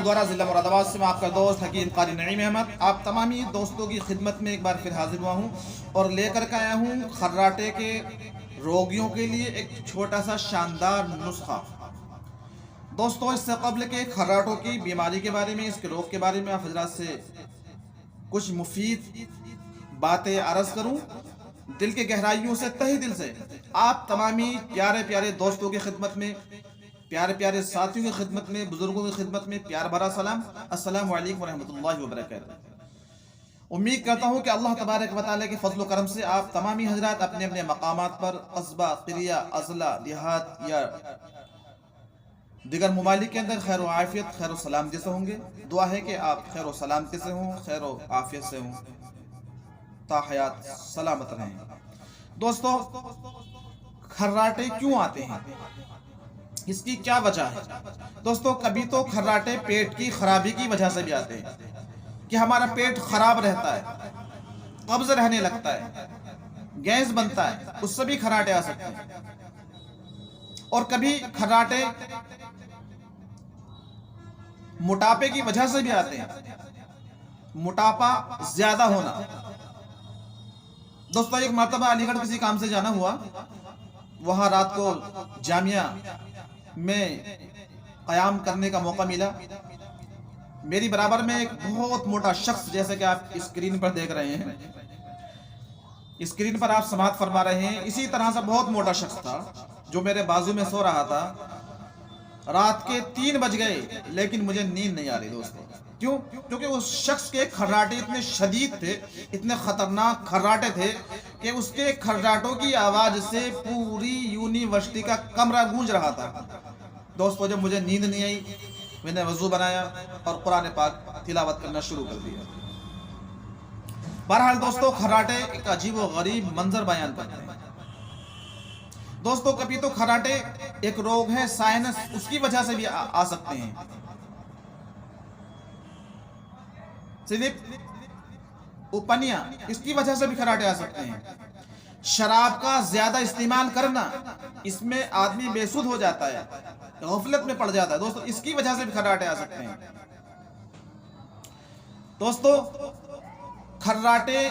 हंदवारा ज़िला मुरादाबाद से मैं आपका दोस्त हकीम कारी नईम अहमद आप तमामी दोस्तों की खिदमत में एक बार फिर हाजिर हुआ हूँ और लेकर के आया हूँ खर्राटे के रोगियों के लिए एक छोटा सा शानदार नुस्खा। दोस्तों, इससे कबल के खर्राटों की बीमारी के बारे में, इसके रोग के बारे में आप हजरात से कुछ मुफीद बातें अर्ज़ करूँ, दिल के गहराइयों से, तहे दिल से आप तमामी प्यारे प्यारे दोस्तों की खिदमत में, प्यारे प्यारे साथियों की खिदमत में, बुजुर्गों की खिदमत में प्यार भरा सलाम, अस्सलामु अलैकुम रहमतुल्लाहि व बरकातहू। उम्मीद करता हूँ कि अल्लाह तबारक व तआला के फजल करम से आप तमामी हजरात अपने अपने मकामात पर कस्बा, क़रिया, अज़ला, देहात या दिगर ममालिक के अंदर खैर आफियत, खैर सलामती से होंगे। दुआ है कि आप खैर सलामती से हों, खैर आफियत से हों, ताहयात सलामत रहें। दोस्तों, खर्राटे क्यों आते हैं, इसकी क्या वजह है? दोस्तों, कभी तो खर्राटे पेट की खराबी की वजह से भी आते हैं कि हमारा पेट खराब रहता है, कब्ज रहने लगता है, गैस बनता है, उससे भी खर्राटे आ सकते हैं। और कभी खर्राटे मोटापे की वजह से भी आते हैं, मोटापा ज्यादा होना। दोस्तों, एक मर्तबा अलीगढ़ किसी काम से जाना हुआ, वहां रात को जामिया में क़याम करने का मौका मिला। मेरी बराबर में एक बहुत मोटा शख्स, जैसे कि आप स्क्रीन पर देख रहे हैं, स्क्रीन पर आप समाअत फरमा रहे हैं, इसी तरह से बहुत मोटा शख्स था जो मेरे बाजू में सो रहा था। रात के 3 बज गए लेकिन मुझे नींद नहीं आ रही दोस्तों। क्यों? क्योंकि उस शख्स के खर्राटे इतने शदीद थे, इतने खतरनाक खर्राटे थे कि उसके खर्राटों की आवाज से पूरी यूनिवर्सिटी का कमरा गूंज रहा था। दोस्तों, जब मुझे नींद नहीं आई, मैंने वजू बनाया और कुरान पाक तिलावत करना शुरू कर दिया। बहरहाल दोस्तों, खर्राटे एक अजीब व गरीब मंजर बयान करते हैं। दोस्तों, कभी तो खर्राटे एक रोग है साइनस, उसकी वजह से भी आ सकते हैं। स्लिप, उपनिया, इसकी वजह से भी खर्राटे आ सकते हैं। शराब का ज्यादा इस्तेमाल करना, इसमें आदमी बेसुध हो जाता है, गफलत में पड़ जाता है दोस्तों, इसकी वजह से भी खर्राटे आ सकते हैं। दोस्तों, खर्राटे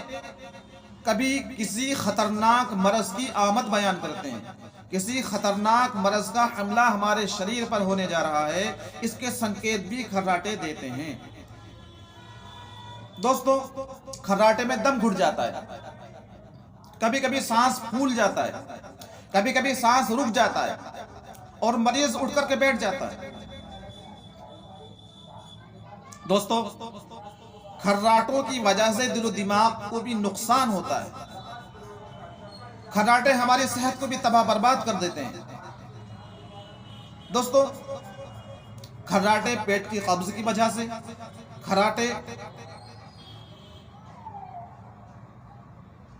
कभी किसी खतरनाक मरज की आमद बयान करते हैं, किसी खतरनाक मरज का हमला हमारे शरीर पर होने जा रहा है, इसके संकेत भी खर्राटे देते हैं। दोस्तों, खर्राटे में दम घुट जाता है, कभी कभी सांस फूल जाता है, कभी कभी सांस रुक जाता है और मरीज उठ करके बैठ जाता है। दोस्तों, खर्राटों की वजह से दिलो दिमाग को भी नुकसान होता है। खर्राटे हमारी सेहत को भी तबाह बर्बाद कर देते हैं। दोस्तों, खर्राटे पेट की कब्ज की वजह से, खर्राटे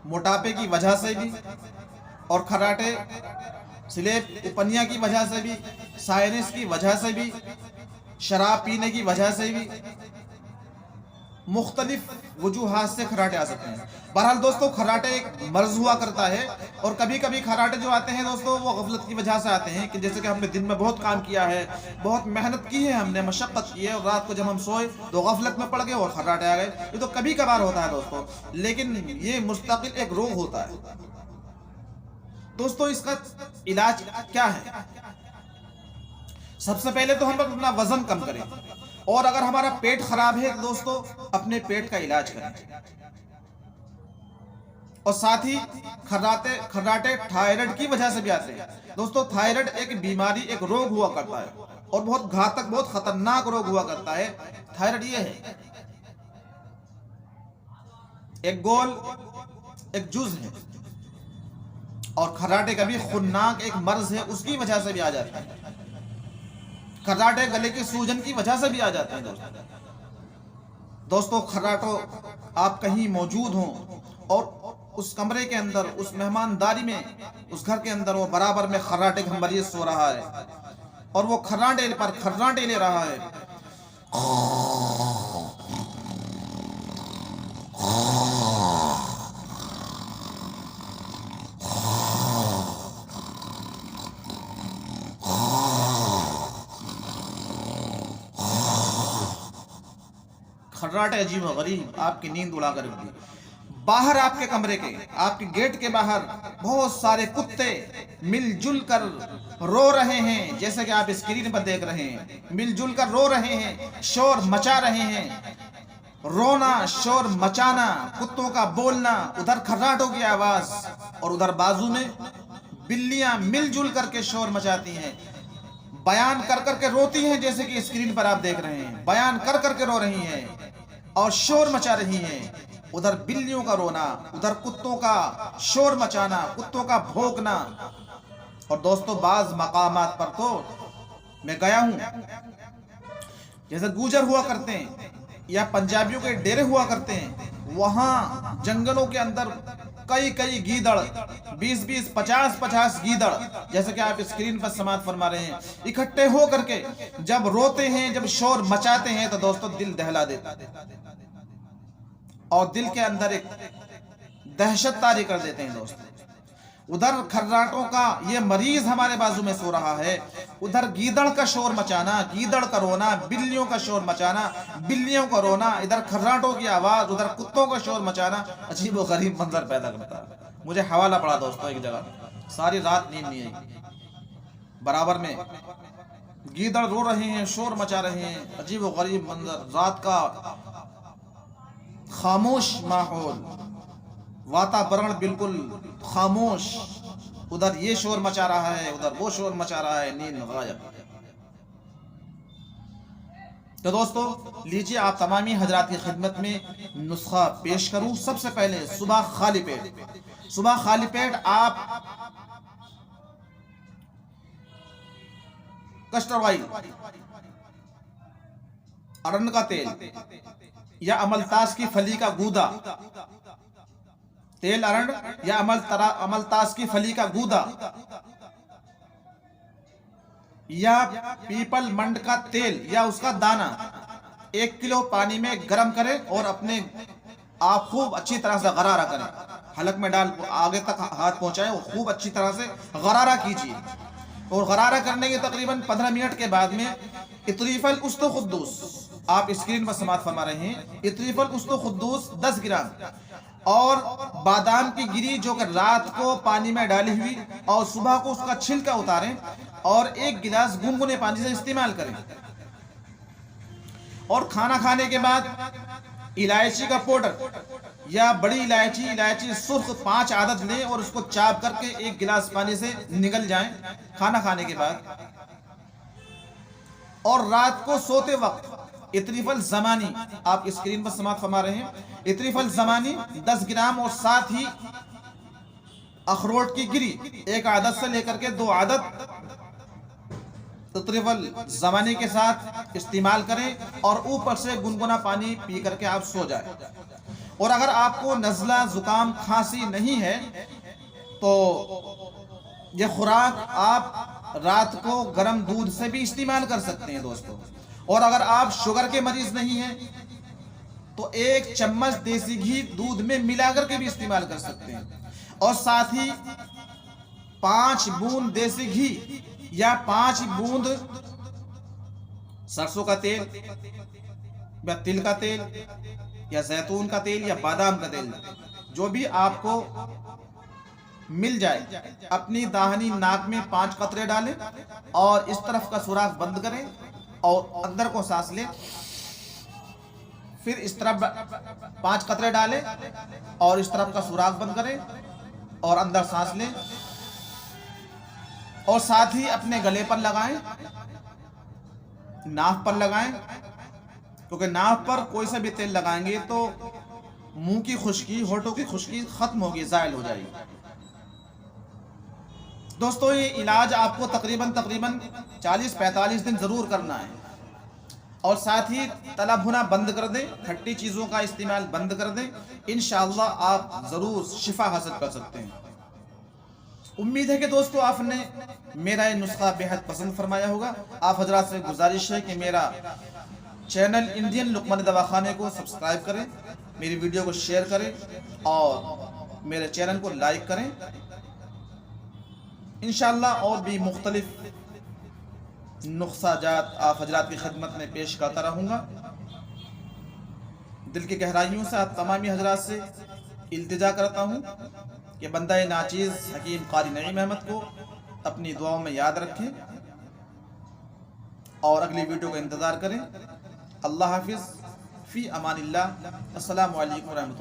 मोटापे की वजह से भी, और खर्राटे स्लेप, उपनिया की वजह से भी, साइनस की वजह से भी, शराब पीने की वजह से भी, मुख्तलिफ वजूहात से खर्राटे आ सकते हैं। बहरहाल दोस्तों, खर्राटे एक मर्ज हुआ करता है और कभी कभी खर्राटे जो आते हैं दोस्तों, वो गफलत की वजह से आते हैं कि जैसे कि हमने दिन में बहुत काम किया है, बहुत मेहनत की है, हमने मशक्क़त की है और रात को जब हम सोए तो गफलत में पड़ गए और खर्राटे आ गए। ये तो कभी कभार होता है दोस्तों, लेकिन ये मुस्तकिल एक रोग होता है। दोस्तों, इसका इलाज क्या है? सबसे पहले तो हम अपना वजन कम करें, और अगर हमारा पेट खराब है दोस्तों, अपने पेट का इलाज करें। और साथ ही खर्राटे थायराइड की वजह से भी आते हैं दोस्तों। थायराइड एक बीमारी, एक रोग हुआ करता है और बहुत घातक, बहुत खतरनाक रोग हुआ करता है। थायराइड ये है, एक गोल, एक जुज है, और खर्राटे का भी खुन्नाक एक मर्ज है, उसकी वजह से भी आ जाता है। खर्राटे गले की सूजन की वजह से भी आ जाते हैं दोस्तों। खर्राटो आप कहीं मौजूद हों और उस कमरे के अंदर, उस मेहमानदारी में, उस घर के अंदर वो बराबर में खर्राटे का मरीज सो रहा है और वो खर्राटे पर खर्राटे ले रहा है, खर्राटे अजीब व गरीब आपकी नींद उड़ा कर रख दी। बाहर आपके कमरे के, आपके गेट के बाहर बहुत सारे कुत्ते मिलजुल कर रो रहे हैं, जैसे कि आप स्क्रीन पर देख रहे हैं। मिलजुल कर रो रहे हैं, शोर मचा रहे हैं। रोना, शोर मचाना, कुत्तों का बोलना, उधर खर्राटों की आवाज, और उधर बाजू में बिल्लियां मिलजुल करके शोर मचाती हैं, बयान कर करके रोती हैं, जैसे कि स्क्रीन पर आप देख रहे हैं। बयान कर करके रो रही हैं और शोर मचा रही हैं। उधर बिल्लियों का रोना, उधर कुत्तों का शोर मचाना, कुत्तों का भौंकना। और दोस्तों, बाज मकामात पर तो मैं गया हूं, जैसे गुजर हुआ करते हैं या पंजाबियों के डेरे हुआ करते हैं, वहां जंगलों के अंदर कई कई गीदड़, 20-20, 50-50 गीदड़, जैसे कि आप स्क्रीन पर समाप्त फरमा रहे हैं, इकट्ठे हो करके जब रोते हैं, जब शोर मचाते हैं, तो दोस्तों दिल दहला देता और दिल के अंदर एक दहशत तारी कर देते हैं दोस्तों। उधर खर्राटों का ये मरीज हमारे बाजू में सो रहा है, उधर गीदड़ का शोर मचाना, गीदड़ का रोना, बिल्लियों का शोर मचाना, बिल्लियों का रोना, इधर खर्राटों की आवाज, उधर कुत्तों का शोर मचाना, अजीब व गरीब मंजर पैदा करता है। मुझे हवाला पड़ा दोस्तों एक जगह, सारी रात नींद नहीं आई। बराबर में गीदड़ रो रहे हैं, शोर मचा रहे हैं, अजीब व गरीब मंजर, रात का खामोश माहौल, वातावरण बिल्कुल खामोश, उधर ये शोर मचा रहा है, उधर वो शोर मचा रहा है, नींद गायब। तो दोस्तों, लीजिए आप तमामी हजरात की खिदमत में नुस्खा पेश करूं। सबसे पहले सुबह खाली पेट आप कस्टर्ड ऑयल, अरंड का तेल या अमलतास की फली का गूदा, तेल अरंड या अमलतास की फली का गूदा या पीपल मंड का तेल या उसका दाना 1 किलो पानी में गर्म करें और अपने आप खूब अच्छी तरह से गरारा करें, हलक में डाल आगे तक हाथ पहुंचाएं और खूब अच्छी तरह से गरारा कीजिए। और गरारा करने के तकरीबन 15 मिनट के बाद में इतरीफल उस्तो खुद्दूस, आप स्क्रीन पर समाप्त फरमा रहे हैं, इतरीफल उस्तो खुद्दूस 10 ग्राम और बादाम की गिरी जो कि रात को पानी में डाली हुई, और सुबह को उसका छिलका उतारें और 1 गिलास गुनगुने पानी से इस्तेमाल करें। और खाना खाने के बाद इलायची का पाउडर या बड़ी इलायची सुर्ख 5 आदत लें और उसको चाप करके 1 गिलास पानी से निगल जाएं खाना खाने के बाद। और रात को सोते वक्त इतरीफल ज़मानी, आप स्क्रीन पर समाप्त फरमा रहे हैं, इतरीफल ज़मानी 10 ग्राम और साथ ही अखरोट की गिरी 1 आदत से लेकर के 2 आदत इतरीफल ज़मानी के साथ इस्तेमाल करें और ऊपर से गुनगुना पानी पी करके आप सो जाएं। और अगर आपको नज़ला, जुकाम, खांसी नहीं है तो यह खुराक आप रात को गर्म दूध से भी इस्तेमाल कर सकते हैं दोस्तों। और अगर आप शुगर के मरीज नहीं हैं तो 1 चम्मच देसी घी दूध में मिलाकर के भी इस्तेमाल कर सकते हैं। और साथ ही 5 बूंद देसी घी या 5 बूंद सरसों का तेल या तिल का तेल या जैतून का तेल या बादाम का तेल, जो भी आपको मिल जाए, अपनी दाहिनी नाक में 5 कतरे डालें और इस तरफ का सुराख बंद करें और अंदर को सांस लें। फिर इस तरफ 5 कतरे डालें और इस तरफ का सुराख बंद करें और अंदर सांस लें। और साथ ही अपने गले पर लगाएं, नाक पर लगाएं, क्योंकि नाक पर कोई सा भी तेल लगाएंगे तो मुंह की खुश्की, होठों की खुश्की खत्म होगी, जायल हो जाएगी। दोस्तों, ये इलाज आपको तकरीबन 40-45 दिन जरूर करना है। और साथ ही तला भुना बंद कर दें, खट्टी चीज़ों का इस्तेमाल बंद कर दें, इंशाअल्लाह आप ज़रूर शिफा हासिल कर सकते हैं। उम्मीद है कि दोस्तों आपने मेरा ये नुस्खा बेहद पसंद फरमाया होगा। आप हजरात से गुजारिश है कि मेरा चैनल इंडियन लुकमान दवाखाने को सब्सक्राइब करें, मेरी वीडियो को शेयर करें और मेरे चैनल को लाइक करें। इंशाअल्लाह और भी मुख्तलिफ नुस्खा जात आप हजरात की खिदमत में पेश करता रहूँगा। दिल की गहराइयों से आप तमामी हजरात से इल्तिजा करता हूँ कि बंदा नाचीज़ हकीम कारी नईम अहमद को अपनी दुआओं में याद रखें और अगली वीडियो का इंतज़ार करें। अल्लाह हाफिज़, फ़ी अमानिल्लाह। अस्सलामु अलैकुम रहमतुल्लाह।